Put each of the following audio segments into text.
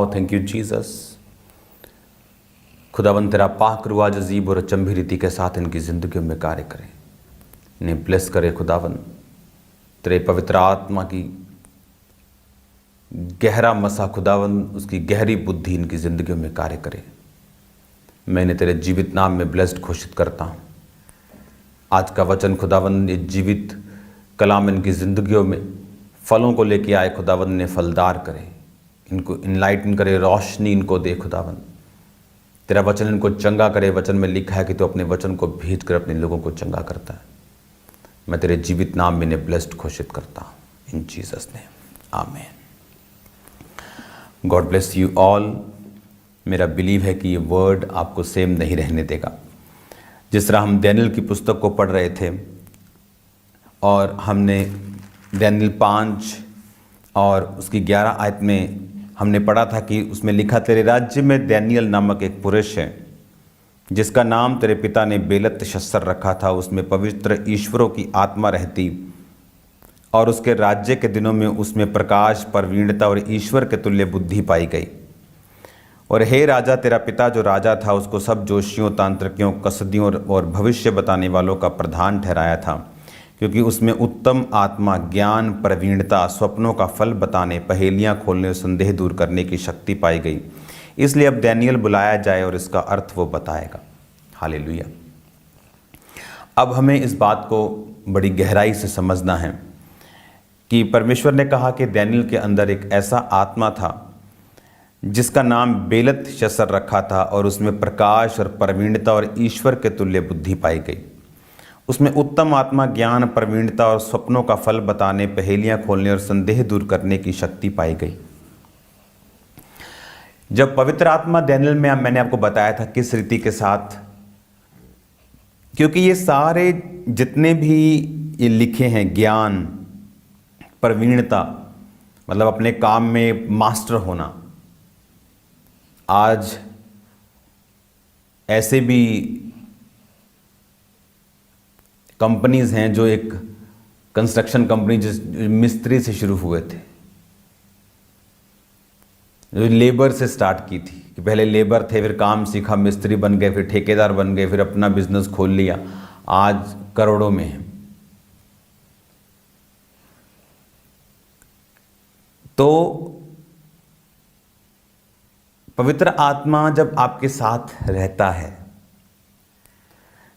Wow, thank you Jesus. खुदावन तेरा पाक रुआ अजीब और अचंभी रीति के साथ इनकी ज़िंदगियों में कार्य करे, इन्हें ब्लेस करे। खुदावन तेरे पवित्र आत्मा की गहरा मसा, खुदावन उसकी गहरी बुद्धि इनकी ज़िंदगियों में कार्य करे। मैंने तेरे जीवित नाम में ब्लेस्ड घोषित करता हूँ। आज का वचन खुदावन ये जीवित कलाम इनकी ज़िंदगियों में फलों को लेके आए। खुदावन ने फलदार करे, इनको इनलाइटन करे, रोशनी इनको दे। खुदावन तेरा वचन इनको चंगा करे। वचन में लिखा है कि तो अपने वचन को भेज कर अपने लोगों को चंगा करता है। मैं तेरे जीवित नाम में इन्हें ब्लेस्ड घोषित करता हूँ, इन जीसस नेम, आमीन। God bless you all. मेरा बिलीव है कि ये वर्ड आपको सेम नहीं रहने देगा। जिस तरह हम डैनियल की पुस्तक को पढ़ रहे थे और हमने डैनियल 5 और उसकी 11 आयत में हमने पढ़ा था कि उसमें लिखा, तेरे राज्य में डैनियल नामक एक पुरुष है जिसका नाम तेरे पिता ने बेलतशस्सर रखा था। उसमें पवित्र ईश्वरों की आत्मा रहती और उसके राज्य के दिनों में उसमें प्रकाश, प्रवीणता और ईश्वर के तुल्य बुद्धि पाई गई। और हे राजा, तेरा पिता जो राजा था उसको सब जोशियों, तांत्रिकों, कसदियों और भविष्य बताने वालों का प्रधान ठहराया था, क्योंकि उसमें उत्तम आत्मा, ज्ञान, प्रवीणता, स्वप्नों का फल बताने, पहेलियां खोलने और संदेह दूर करने की शक्ति पाई गई। इसलिए अब डैनियल बुलाया जाए और इसका अर्थ वो बताएगा। हालेलुया। अब हमें इस बात को बड़ी गहराई से समझना है कि परमेश्वर ने कहा कि डैनियल के अंदर एक ऐसा आत्मा था जिसका नाम बेलतशस्सर रखा था और उसमें प्रकाश और प्रवीणता और ईश्वर के तुल्य बुद्धि पाई गई। उसमें उत्तम आत्मा, ज्ञान, प्रवीणता और स्वप्नों का फल बताने, पहेलियां खोलने और संदेह दूर करने की शक्ति पाई गई। जब पवित्र आत्मा डैनियल में, मैंने आपको बताया था किस रीति के साथ, क्योंकि ये सारे जितने भी ये लिखे हैं, ज्ञान, प्रवीणता मतलब अपने काम में मास्टर होना। आज ऐसे भी कंपनीज हैं जो एक कंस्ट्रक्शन कंपनी जिस मिस्त्री से शुरू हुए थे, जो लेबर से स्टार्ट की थी, कि पहले लेबर थे, फिर काम सीखा, मिस्त्री बन गए, फिर ठेकेदार बन गए, फिर अपना बिजनेस खोल लिया, आज करोड़ों में है। तो पवित्र आत्मा जब आपके साथ रहता है,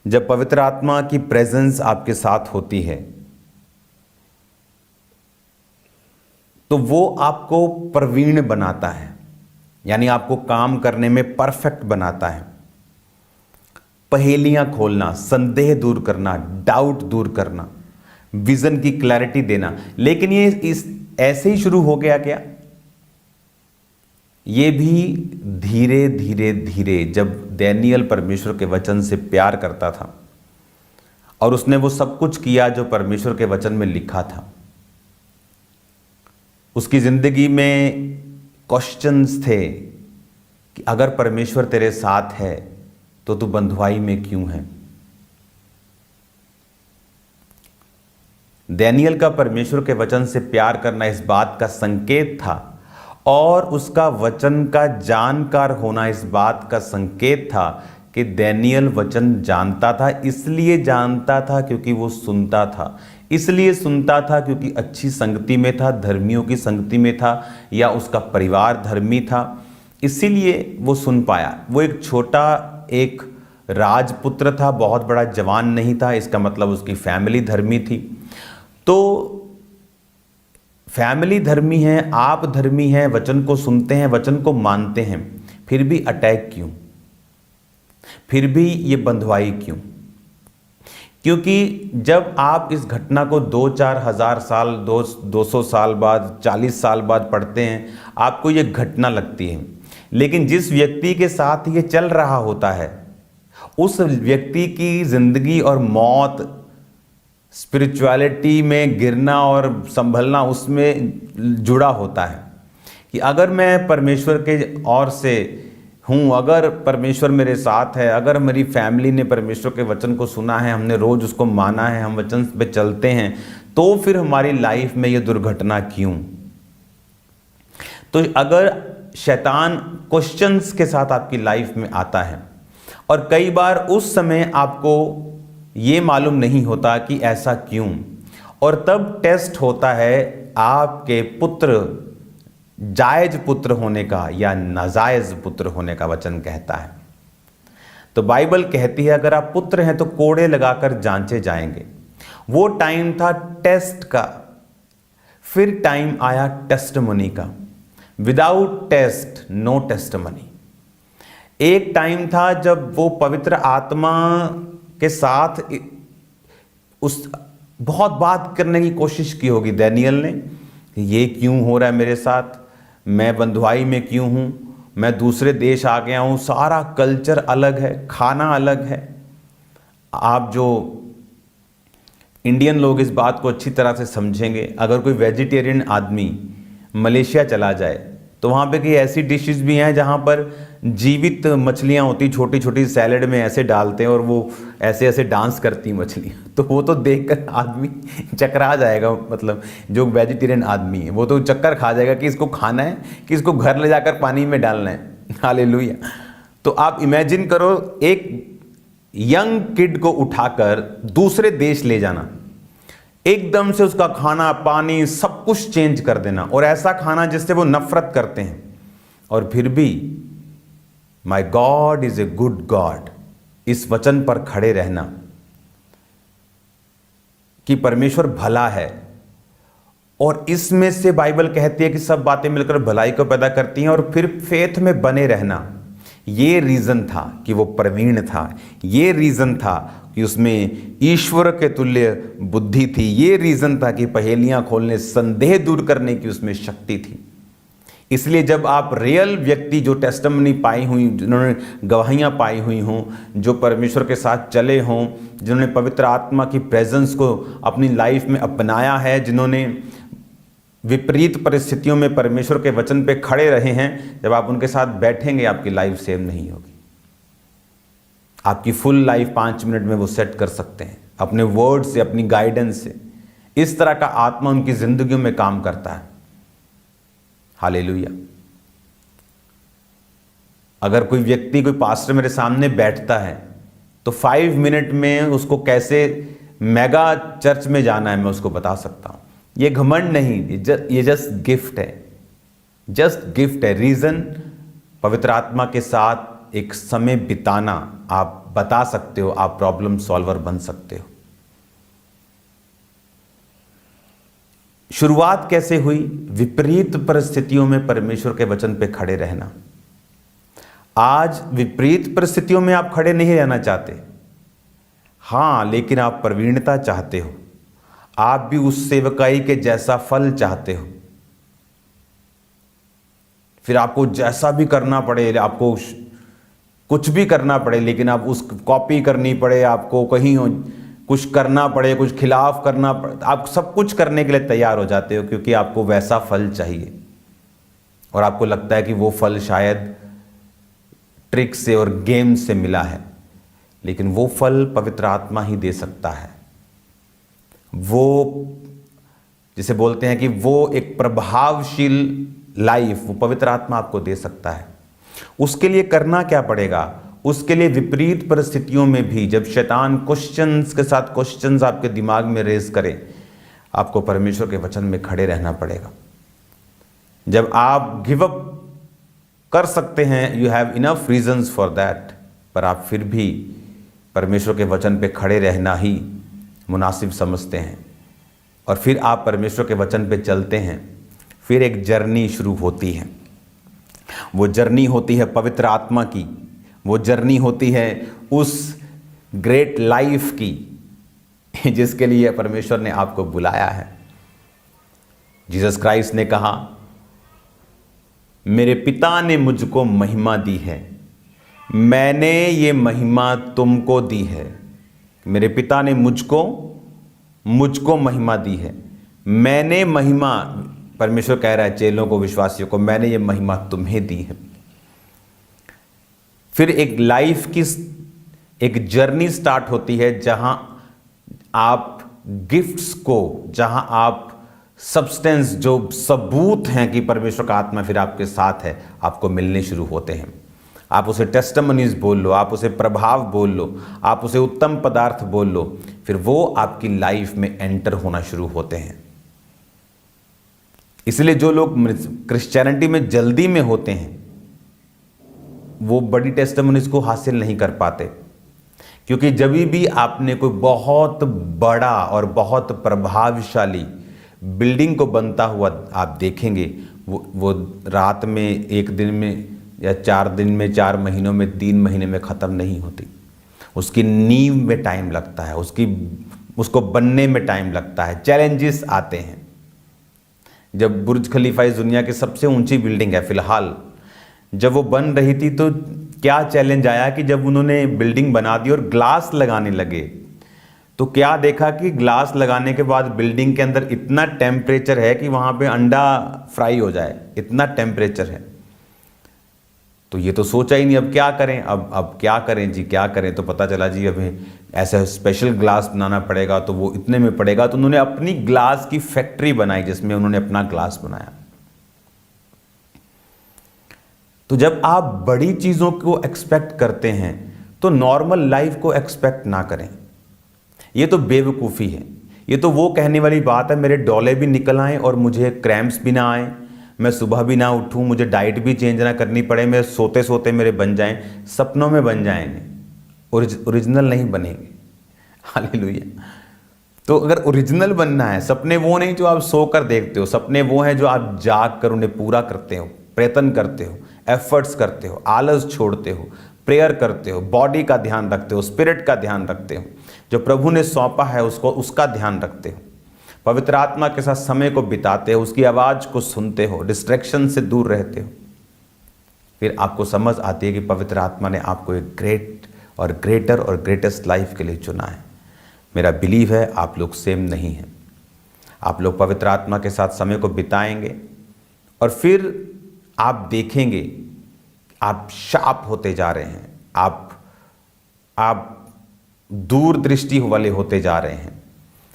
जब पवित्र आत्मा की प्रेजेंस आपके साथ होती है, तो वो आपको प्रवीण बनाता है, यानी आपको काम करने में परफेक्ट बनाता है। पहेलियां खोलना, संदेह दूर करना, डाउट दूर करना, विजन की क्लैरिटी देना। लेकिन ये इस ऐसे ही शुरू हो गया क्या? ये भी धीरे धीरे धीरे, जब डैनियल परमेश्वर के वचन से प्यार करता था और उसने वो सब कुछ किया जो परमेश्वर के वचन में लिखा था, उसकी जिंदगी में क्वेश्चंस थे कि अगर परमेश्वर तेरे साथ है तो तू बंधुआई में क्यों है? डैनियल का परमेश्वर के वचन से प्यार करना इस बात का संकेत था, और उसका वचन का जानकार होना इस बात का संकेत था कि डैनियल वचन जानता था। इसलिए जानता था क्योंकि वो सुनता था, इसलिए सुनता था क्योंकि अच्छी संगति में था, धर्मियों की संगति में था, या उसका परिवार धर्मी था, इसीलिए वो सुन पाया। वो एक छोटा एक राजपुत्र था, बहुत बड़ा जवान नहीं था, इसका मतलब उसकी फैमिली धर्मी थी। तो फैमिली धर्मी है, आप धर्मी हैं, वचन को सुनते हैं, वचन को मानते हैं, फिर भी अटैक क्यों? फिर भी ये बंधुआई क्यों? क्योंकि जब आप इस घटना को 2-4 हज़ार साल, 200 साल बाद, 40 साल बाद पढ़ते हैं, आपको ये घटना लगती है। लेकिन जिस व्यक्ति के साथ ये चल रहा होता है, उस व्यक्ति की जिंदगी और मौत, स्पिरिचुअलिटी में गिरना और संभलना उसमें जुड़ा होता है। कि अगर मैं परमेश्वर के ओर से हूँ, अगर परमेश्वर मेरे साथ है, अगर मेरी फैमिली ने परमेश्वर के वचन को सुना है, हमने रोज़ उसको माना है, हम वचन पे चलते हैं, तो फिर हमारी लाइफ में ये दुर्घटना क्यों? तो अगर शैतान क्वेश्चंस के साथ आपकी लाइफ में आता है, और कई बार उस समय आपको ये मालूम नहीं होता कि ऐसा क्यों, और तब टेस्ट होता है आपके पुत्र जायज पुत्र होने का या नाजायज पुत्र होने का। वचन कहता है, तो बाइबल कहती है अगर आप पुत्र हैं तो कोड़े लगाकर जांचे जाएंगे। वो टाइम था टेस्ट का, फिर टाइम आया टेस्टमनी का। Without test no testimony. एक टाइम था जब वो पवित्र आत्मा के साथ उस बहुत बात करने की कोशिश की होगी दानियेल ने, ये क्यों हो रहा है मेरे साथ, मैं बंधुआई में क्यों हूँ, मैं दूसरे देश आ गया हूँ, सारा कल्चर अलग है, खाना अलग है। आप जो इंडियन लोग इस बात को अच्छी तरह से समझेंगे, अगर कोई वेजिटेरियन आदमी मलेशिया चला जाए तो वहाँ पे कई ऐसी डिशेस भी हैं जहाँ पर जीवित मछलियाँ होती, छोटी छोटी सैलेड में ऐसे डालते हैं और वो ऐसे ऐसे डांस करती मछलियाँ, तो वो तो देखकर आदमी चकरा जाएगा। मतलब जो वेजिटेरियन आदमी है वो तो चक्कर खा जाएगा कि इसको खाना है कि इसको घर ले जाकर पानी में डालना है। हालेलुया। तो आप इमेजिन करो एक यंग किड को उठाकर दूसरे देश ले जाना, एकदम से उसका खाना पानी सब कुछ चेंज कर देना, और ऐसा खाना जिससे वो नफरत करते हैं, और फिर भी my God is a good God, इस वचन पर खड़े रहना कि परमेश्वर भला है। और इसमें से बाइबल कहती है कि सब बातें मिलकर भलाई को पैदा करती हैं, और फिर फेथ में बने रहना। ये रीजन था कि वो प्रवीण था, ये रीजन था कि उसमें ईश्वर के तुल्य बुद्धि थी, ये रीजन था कि पहेलियां खोलने संदेह दूर करने की उसमें शक्ति थी। इसलिए जब आप रियल व्यक्ति जो टेस्टिमनी पाई हुई, जिन्होंने गवाहियां पाई हुई हों, जो परमेश्वर के साथ चले हों, जिन्होंने पवित्र आत्मा की प्रेजेंस को अपनी लाइफ में अपनाया है, जिन्होंने विपरीत परिस्थितियों में परमेश्वर के वचन पे खड़े रहे हैं, जब आप उनके साथ बैठेंगे आपकी लाइफ सेम नहीं होगी। आपकी फुल लाइफ 5 मिनट में वो सेट कर सकते हैं अपने वर्ड से, अपनी गाइडेंस से। इस तरह का आत्मा उनकी जिंदगियों में काम करता है। हालेलुया। अगर कोई व्यक्ति, कोई पास्टर मेरे सामने बैठता है तो 5 मिनट में उसको कैसे मेगा चर्च में जाना है मैं उसको बता सकता हूं। ये घमंड नहीं, ये जस्ट गिफ्ट है, जस्ट गिफ्ट है। रीजन, पवित्र आत्मा के साथ एक समय बिताना, आप बता सकते हो, आप प्रॉब्लम सॉल्वर बन सकते हो। शुरुआत कैसे हुई? विपरीत परिस्थितियों में परमेश्वर के वचन पे खड़े रहना। आज विपरीत परिस्थितियों में आप खड़े नहीं रहना चाहते, हां, लेकिन आप प्रवीणता चाहते हो, आप भी उस सेवकाई के जैसा फल चाहते हो। फिर आपको जैसा भी करना पड़े, आपको कुछ भी करना पड़े, लेकिन आप उस कॉपी करनी पड़े, आपको कहीं कुछ करना पड़े, कुछ खिलाफ करना पड़े, आप सब कुछ करने के लिए तैयार हो जाते हो, क्योंकि आपको वैसा फल चाहिए। और आपको लगता है कि वो फल शायद ट्रिक से और गेम से मिला है, लेकिन वो फल पवित्र आत्मा ही दे सकता है। वो जिसे बोलते हैं कि वो एक प्रभावशील लाइफ वो पवित्र आत्मा आपको दे सकता है। उसके लिए करना क्या पड़ेगा? उसके लिए विपरीत परिस्थितियों में भी जब शैतान क्वेश्चंस के साथ क्वेश्चंस आपके दिमाग में रेज करे, आपको परमेश्वर के वचन में खड़े रहना पड़ेगा। जब आप गिव अप कर सकते हैं, you have enough reasons for that, पर आप फिर भी परमेश्वर के वचन पे खड़े रहना ही मुनासिब समझते हैं, और फिर आप परमेश्वर के वचन पे चलते हैं, फिर एक जर्नी शुरू होती है। वो जर्नी होती है पवित्र आत्मा की, वो जर्नी होती है उस ग्रेट लाइफ की जिसके लिए परमेश्वर ने आपको बुलाया है। जीसस क्राइस्ट ने कहा, मेरे पिता ने मुझको महिमा दी है, मैंने ये महिमा तुमको दी है। मेरे पिता ने मुझको महिमा दी है, मैंने महिमा, परमेश्वर कह रहा है चेलों को, विश्वासियों को, मैंने ये महिमा तुम्हें दी है। फिर एक लाइफ की एक जर्नी स्टार्ट होती है, जहां आप गिफ्ट्स को, जहां आप सब्सटेंस, जो सबूत हैं कि परमेश्वर का आत्मा फिर आपके साथ है, आपको मिलने शुरू होते हैं। आप उसे टेस्टिमनीज बोल लो, आप उसे प्रभाव बोल लो, आप उसे उत्तम पदार्थ बोल लो, फिर वो आपकी लाइफ में एंटर होना शुरू होते हैं। इसलिए जो लोग क्रिश्चियनिटी में जल्दी में होते हैं वो बड़ी टेस्टिमनीज को हासिल नहीं कर पाते, क्योंकि जब भी आपने कोई बहुत बड़ा और बहुत प्रभावशाली बिल्डिंग को बनता हुआ आप देखेंगे, वो रात में, एक दिन में, या 4 दिन में, 4 महीनों में, 3 महीने में ख़त्म नहीं होती। उसकी नींव में टाइम लगता है, उसको बनने में टाइम लगता है, चैलेंजेस आते हैं। जब बुर्ज खलीफा इस दुनिया की सबसे ऊंची बिल्डिंग है फिलहाल, जब वो बन रही थी तो क्या चैलेंज आया कि जब उन्होंने बिल्डिंग बना दी और ग्लास लगाने लगे, तो क्या देखा कि ग्लास लगाने के बाद बिल्डिंग के अंदर इतना टेम्परेचर है कि वहाँ पे अंडा फ्राई हो जाए, इतना टेम्परेचर है। तो ये तो सोचा ही नहीं, अब क्या करें, अब क्या करें जी, क्या करें। तो पता चला जी अभी ऐसा स्पेशल ग्लास बनाना पड़ेगा, तो वो इतने में पड़ेगा। तो उन्होंने अपनी ग्लास की फैक्ट्री बनाई जिसमें उन्होंने अपना ग्लास बनाया। तो जब आप बड़ी चीज़ों को एक्सपेक्ट करते हैं तो नॉर्मल लाइफ को एक्सपेक्ट ना करें। ये तो बेवकूफ़ी है। ये तो वो कहने वाली बात है, मेरे डोले भी निकल आएँ और मुझे क्रैम्प्स भी ना आए, मैं सुबह भी ना उठूं, मुझे डाइट भी चेंज ना करनी पड़े, मेरे सोते सोते मेरे बन जाएं, सपनों में बन जाएंगे, ओरिजिनल नहीं बनेंगे। हालेलुया। तो अगर ओरिजिनल बनना है, सपने वो नहीं जो आप सोकर देखते हो, सपने वो हैं जो आप जाग कर उन्हें पूरा करते हो, प्रयत्न करते हो, एफर्ट्स करते हो, आलस छोड़ते हो, प्रेयर करते हो, बॉडी का ध्यान रखते हो, स्पिरिट का ध्यान रखते हो, जो प्रभु ने सौंपा है उसका ध्यान रखते हो, पवित्र आत्मा के साथ समय को बिताते हो, उसकी आवाज़ को सुनते हो, डिस्ट्रैक्शन से दूर रहते हो। फिर आपको समझ आती है कि पवित्र आत्मा ने आपको एक ग्रेट और ग्रेटर और ग्रेटेस्ट लाइफ के लिए चुना है। मेरा बिलीव है आप लोग सेम नहीं हैं। आप लोग पवित्र आत्मा के साथ समय को बिताएंगे और फिर आप देखेंगे आप शार्प होते जा रहे हैं, आप दूरदृष्टि वाले होते जा रहे हैं।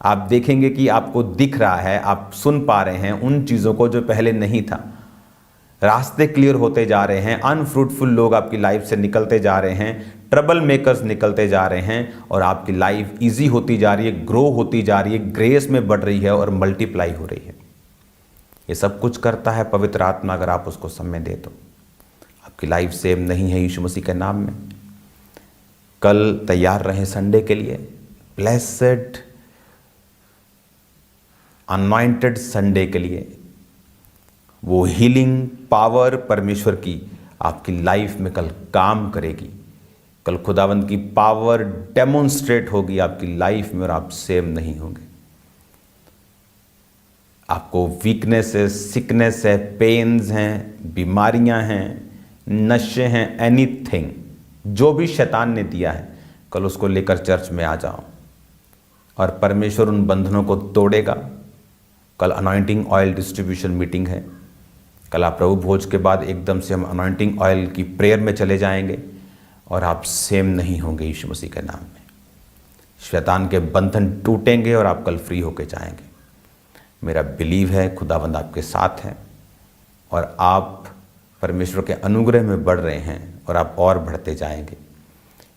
आप देखेंगे कि आपको दिख रहा है, आप सुन पा रहे हैं उन चीज़ों को जो पहले नहीं था। रास्ते क्लियर होते जा रहे हैं, अनफ्रूटफुल लोग आपकी लाइफ से निकलते जा रहे हैं, ट्रबल मेकर्स निकलते जा रहे हैं और आपकी लाइफ इजी होती जा रही है, ग्रो होती जा रही है, ग्रेस में बढ़ रही है और मल्टीप्लाई हो रही है। ये सब कुछ करता है पवित्र आत्मा, अगर आप उसको समय दे तो। आपकी लाइफ सेम नहीं है यीशु मसीह के नाम में। कल तैयार रहें संडे के लिए, ब्लेसेड अनॉइंटेड संडे के लिए। वो हीलिंग पावर परमेश्वर की आपकी लाइफ में कल काम करेगी। कल खुदावंद की पावर डेमोन्स्ट्रेट होगी आपकी लाइफ में और आप सेम नहीं होंगे। आपको वीकनेस है, सिकनेस है, पेन्स हैं, बीमारियां हैं, नशे हैं, एनीथिंग जो भी शैतान ने दिया है, कल उसको लेकर चर्च में आ जाओ और परमेश्वर उन बंधनों को तोड़ेगा। कल अनॉइंटिंग ऑयल डिस्ट्रीब्यूशन मीटिंग है। कल आप प्रभु भोज के बाद एकदम से हम अनॉइंटिंग ऑयल की प्रेयर में चले जाएंगे और आप सेम नहीं होंगे यीशु मसीह के नाम में। शैतान के बंधन टूटेंगे और आप कल फ्री होके जाएंगे। मेरा बिलीव है खुदावंद आपके साथ है और आप परमेश्वर के अनुग्रह में बढ़ रहे हैं और आप और बढ़ते जाएंगे।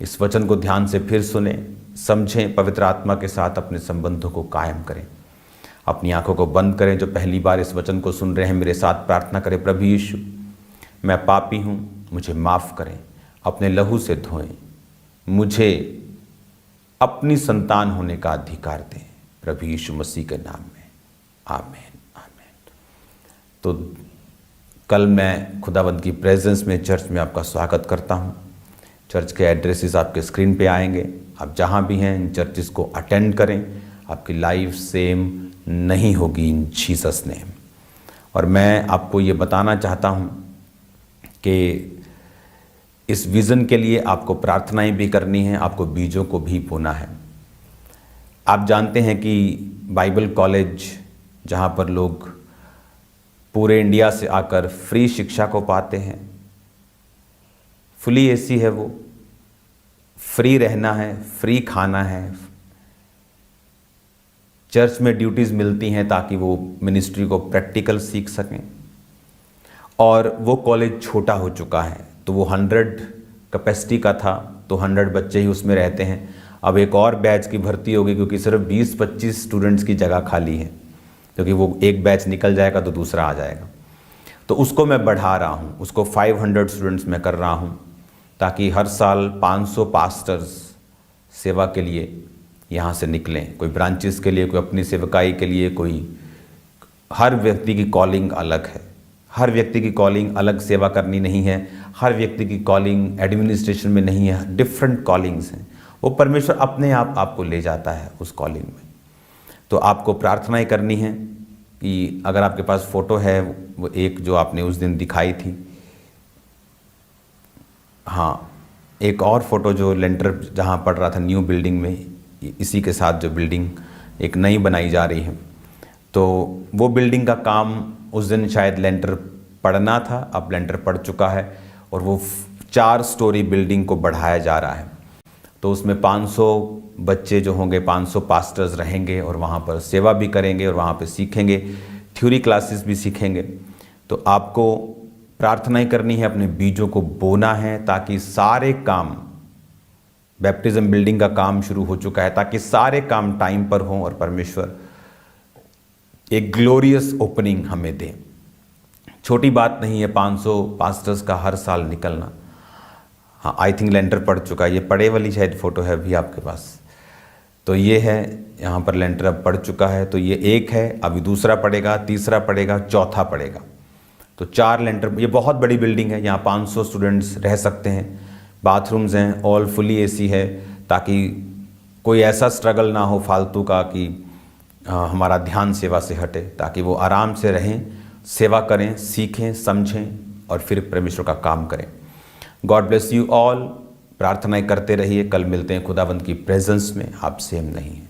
इस वचन को ध्यान से फिर सुने, समझें, पवित्र आत्मा के साथ अपने संबंधों को कायम करें। अपनी आंखों को बंद करें। जो पहली बार इस वचन को सुन रहे हैं मेरे साथ प्रार्थना करें। प्रभु यीशु, मैं पापी हूँ, मुझे माफ़ करें, अपने लहू से धोएं, मुझे अपनी संतान होने का अधिकार दें, प्रभु यीशु मसीह के नाम में, आमीन आमीन। तो कल मैं खुदावंद की प्रेजेंस में चर्च में आपका स्वागत करता हूँ। चर्च के एड्रेसेस आपके स्क्रीन पे आएंगे। आप जहाँ भी हैं इन चर्चेस को अटेंड करें। आपकी लाइफ सेम नहीं होगी इन जीसस नेम। और मैं आपको ये बताना चाहता हूँ कि इस विज़न के लिए आपको प्रार्थनाएं भी करनी है, आपको बीजों को भी बोना है। आप जानते हैं कि बाइबल कॉलेज जहाँ पर लोग पूरे इंडिया से आकर फ्री शिक्षा को पाते हैं, फुली एसी है, वो फ्री रहना है, फ्री खाना है, चर्च में ड्यूटीज़ मिलती हैं ताकि वो मिनिस्ट्री को प्रैक्टिकल सीख सकें। और वो कॉलेज छोटा हो चुका है, तो वो 100 कैपेसिटी का था, तो 100 बच्चे ही उसमें रहते हैं। अब एक और बैच की भर्ती होगी क्योंकि सिर्फ 20-25 स्टूडेंट्स की जगह खाली है, क्योंकि वो एक बैच निकल जाएगा तो दूसरा आ जाएगा। तो उसको मैं बढ़ा रहा हूँ, उसको 500 स्टूडेंट्स में कर रहा हूँ, ताकि हर साल 500 पास्टर्स सेवा के लिए यहाँ से निकलें। कोई ब्रांचेस के लिए, कोई अपनी सेवकाई के लिए, कोई, हर व्यक्ति की कॉलिंग अलग है। हर व्यक्ति की कॉलिंग अलग सेवा करनी नहीं है, हर व्यक्ति की कॉलिंग एडमिनिस्ट्रेशन में नहीं है, डिफरेंट कॉलिंग्स हैं। वो परमेश्वर अपने आप आपको ले जाता है उस कॉलिंग में। तो आपको प्रार्थनाएं करनी है कि अगर आपके पास फ़ोटो है, वो एक जो आपने उस दिन दिखाई थी, हाँ, एक और फ़ोटो जो लेंटर जहाँ पड़ रहा था न्यू बिल्डिंग में, इसी के साथ जो बिल्डिंग एक नई बनाई जा रही है, तो वो बिल्डिंग का काम उस दिन शायद लेंटर पड़ना था, अब लेंटर पड़ चुका है और वो 4 स्टोरी बिल्डिंग को बढ़ाया जा रहा है। तो उसमें 500 बच्चे जो होंगे, 500 पास्टर्स रहेंगे और वहाँ पर सेवा भी करेंगे और वहाँ पे सीखेंगे, थ्योरी क्लासेस भी सीखेंगे। तो आपको प्रार्थनाएं करनी है, अपने बीजों को बोना है, ताकि सारे काम, बैप्टिज्म बिल्डिंग का काम शुरू हो चुका है, ताकि सारे काम टाइम पर हों और परमेश्वर एक ग्लोरियस ओपनिंग हमें दें। छोटी बात नहीं है 500 पास्टर्स का हर साल निकलना। हाँ, आई थिंक लेंटर पड़ चुका है, ये पड़े वाली शायद फ़ोटो है अभी आपके पास। तो ये है, यहाँ पर लेंटर अब पड़ चुका है, तो ये एक है, अभी दूसरा पड़ेगा, तीसरा पड़ेगा, चौथा पड़ेगा। तो 4 लेंटर, ये बहुत बड़ी बिल्डिंग है, यहाँ 500 स्टूडेंट्स रह सकते हैं। बाथरूम्स हैं, ऑल फुली एसी है, ताकि कोई ऐसा स्ट्रगल ना हो फालतू का कि हमारा ध्यान सेवा से हटे, ताकि वो आराम से रहें, सेवा करें, सीखें, समझें और फिर परमेश्वर का काम करें। God bless you all. प्रार्थनाएं करते रहिए। कल मिलते हैं खुदावंद की प्रेजेंस में। आप सेम नहीं हैं।